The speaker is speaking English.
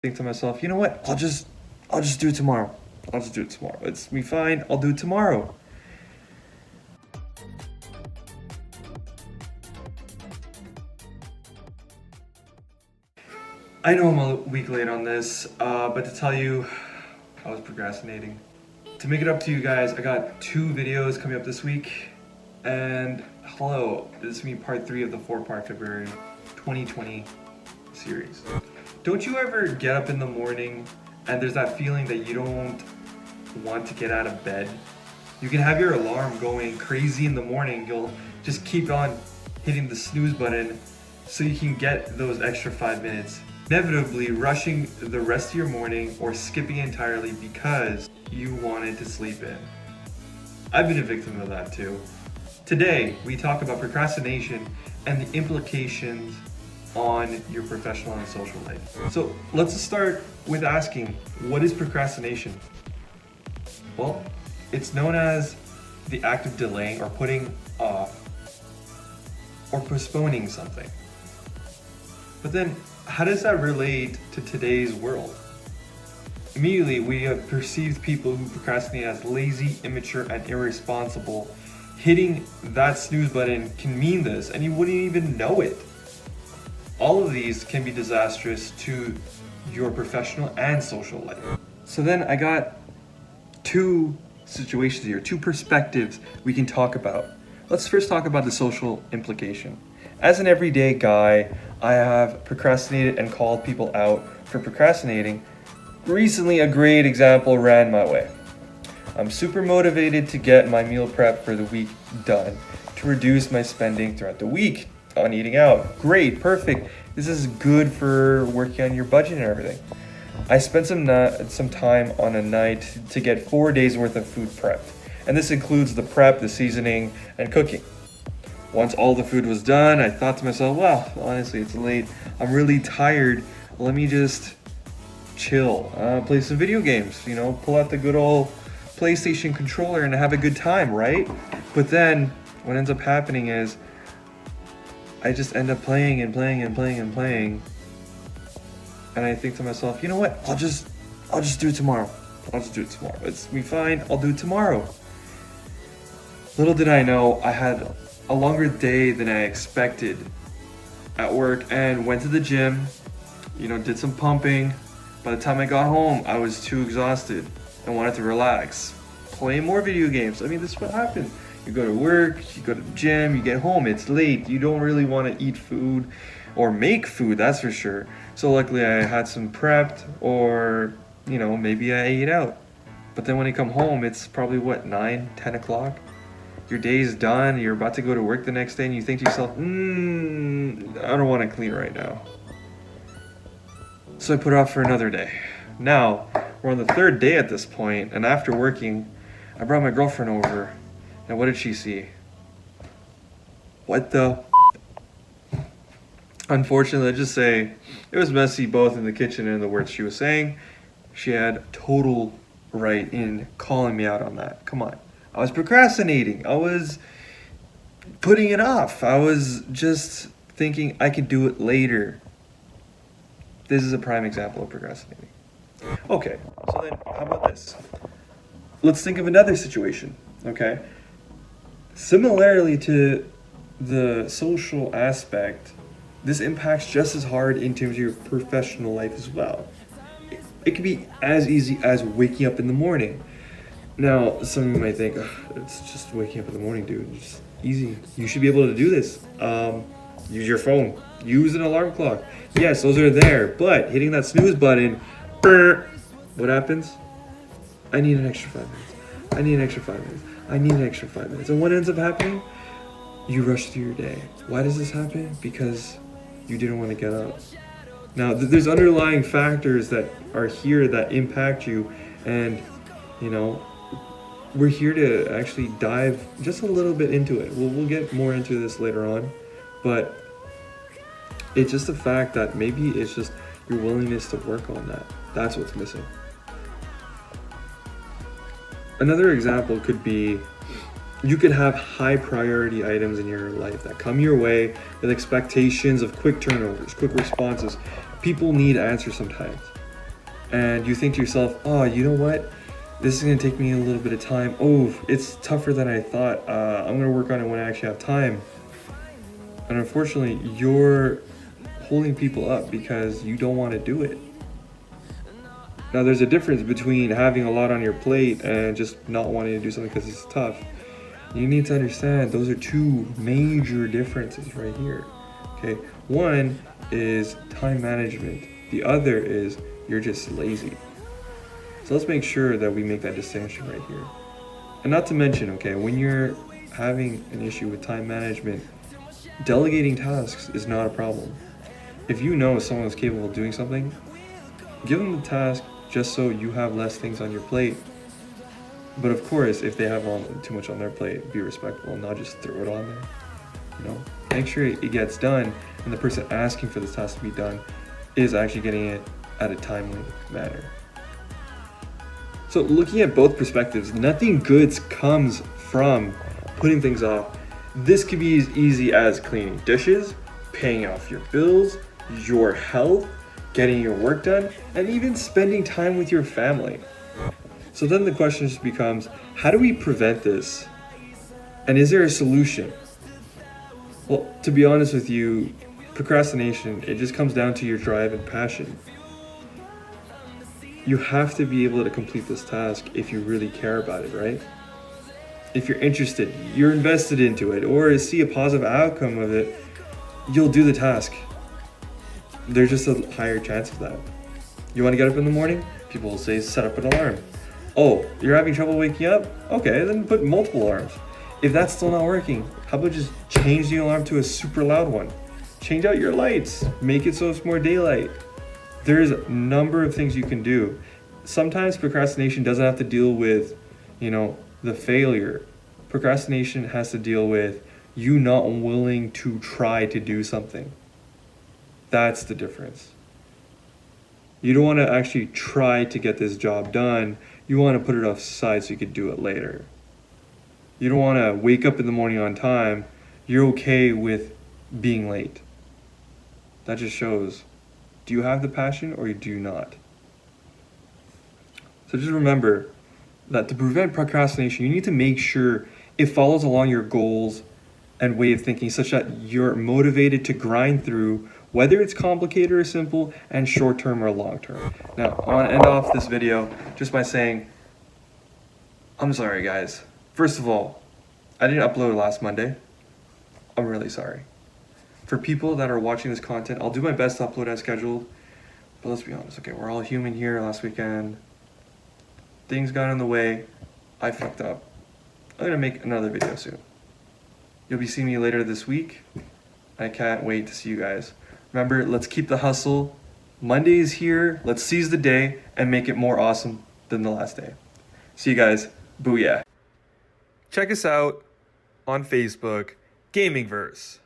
Think to myself, you know what? I'll just do it tomorrow. I'll just do it tomorrow. It's be fine. I'll do it tomorrow. I know I'm a week late on this, but to tell you, I was procrastinating. To make it up to you guys, I got 2 videos coming up this week, and hello, this is me part 3 of the 4-part February 2020 series. Don't you ever get up in the morning and there's that feeling that you don't want to get out of bed? You can have your alarm going crazy in the morning, you'll just keep on hitting the snooze button so you can get those extra 5 minutes. Inevitably rushing the rest of your morning or skipping entirely because you wanted to sleep in. I've been a victim of that too. Today, we talk about procrastination and the implications on your professional and social life. So let's start with asking, what is procrastination? Well, it's known as the act of delaying or putting off or postponing something. But then, how does that relate to today's world? Immediately, we have perceived people who procrastinate as lazy, immature, and irresponsible. Hitting that snooze button can mean this, and you wouldn't even know it. All of these can be disastrous to your professional and social life. So then I got 2 situations here, 2 perspectives we can talk about. Let's first talk about the social implication. As an everyday guy, I have procrastinated and called people out for procrastinating. Recently, a great example ran my way. I'm super motivated to get my meal prep for the week done to reduce my spending throughout the week on eating out. Great, perfect. This is good for working on your budget and everything. I spent some time on a night to get 4 days worth of food prepped. And this includes the prep, the seasoning, and cooking. Once all the food was done, I thought to myself, well, honestly, it's late. I'm really tired. Let me just chill, play some video games, pull out the good old PlayStation controller and have a good time, right? But then what ends up happening is I just end up playing and playing and playing and playing. And I think to myself, you know what? I'll just do it tomorrow. I'll just do it tomorrow. It's be fine. I'll do it tomorrow. Little did I know, I had a longer day than I expected at work and went to the gym, did some pumping. By the time I got home, I was too exhausted and wanted to relax, play more video games. I mean, this is what happens. You go to work, you go to the gym, you get home, it's late. You don't really want to eat food or make food, that's for sure. So luckily I had some prepped, or, maybe I ate out. But then when you come home, it's probably 9, 10 o'clock. Your day's done, you're about to go to work the next day, and you think to yourself, I don't want to clean right now. So I put it off for another day. Now, we're on the 3rd day at this point, and after working, I brought my girlfriend over, and what did she see? What the? Unfortunately, let's just say, it was messy both in the kitchen and the words she was saying. She had total right in calling me out on that. Come on. I was procrastinating. I was putting it off. I was just thinking I could do it later. This is a prime example of procrastinating. Okay, so then how about this? Let's think of another situation, okay? Similarly to the social aspect, this impacts just as hard in terms of your professional life as well. It could be as easy as waking up in the morning. Now, some of you might think, it's just waking up in the morning, dude. It's easy. You should be able to do this. Use your phone. Use an alarm clock. Yes, those are there. But hitting that snooze button, what happens? I need an extra 5 minutes. I need an extra 5 minutes. I need an extra 5 minutes. And what ends up happening? You rush through your day. Why does this happen? Because you didn't want to get up. Now, there's underlying factors that are here that impact you, and, we're here to actually dive just a little bit into it. We'll get more into this later on, but it's just the fact that maybe it's just your willingness to work on that. That's what's missing. Another example could be, you could have high priority items in your life that come your way with expectations of quick turnovers, quick responses. People need answers sometimes. and you think to yourself, oh, you know what? This is gonna take me a little bit of time. Oh, it's tougher than I thought. I'm gonna work on it when I actually have time. And unfortunately, you're holding people up because you don't want to do it. Now, there's a difference between having a lot on your plate and just not wanting to do something because it's tough. You need to understand those are two major differences right here. Okay, one is time management. The other is you're just lazy. So let's make sure that we make that distinction right here. And not to mention, okay, when you're having an issue with time management, delegating tasks is not a problem. If you know someone is capable of doing something, give them the task just so you have less things on your plate. But of course, if they have too much on their plate, be respectful and not just throw it on there. You know, make sure it gets done, and the person asking for this task to be done is actually getting it at a timely manner. So looking at both perspectives, nothing good comes from putting things off. This could be as easy as cleaning dishes, paying off your bills, your health, getting your work done, and even spending time with your family. So then the question just becomes, how do we prevent this? And is there a solution? Well, to be honest with you, procrastination, it just comes down to your drive and passion. You have to be able to complete this task if you really care about it, right? If you're interested, you're invested into it, or see a positive outcome of it, you'll do the task. There's just a higher chance of that. You want to get up in the morning? People will say set up an alarm. Oh, you're having trouble waking up? Okay, then put multiple alarms. If that's still not working, how about just change the alarm to a super loud one? Change out your lights, make it so it's more daylight. There's a number of things you can do. Sometimes procrastination doesn't have to deal with, the failure. Procrastination has to deal with you not willing to try to do something. That's the difference. You don't want to actually try to get this job done. You want to put it aside so you could do it later. You don't want to wake up in the morning on time. You're okay with being late. That just shows, do you have the passion or do you not? So just remember that to prevent procrastination, you need to make sure it follows along your goals and way of thinking such that you're motivated to grind through, whether it's complicated or simple, and short-term or long-term. Now, I want to end off this video just by saying, I'm sorry, guys. First of all, I didn't upload last Monday. I'm really sorry. For people that are watching this content, I'll do my best to upload as scheduled, but let's be honest, okay, we're all human here. Last weekend, things got in the way. I fucked up. I'm gonna make another video soon. You'll be seeing me later this week. I can't wait to see you guys. Remember, let's keep the hustle. Monday is here. Let's seize the day and make it more awesome than the last day. See you guys. Booyah. Check us out on Facebook, Gamingverse.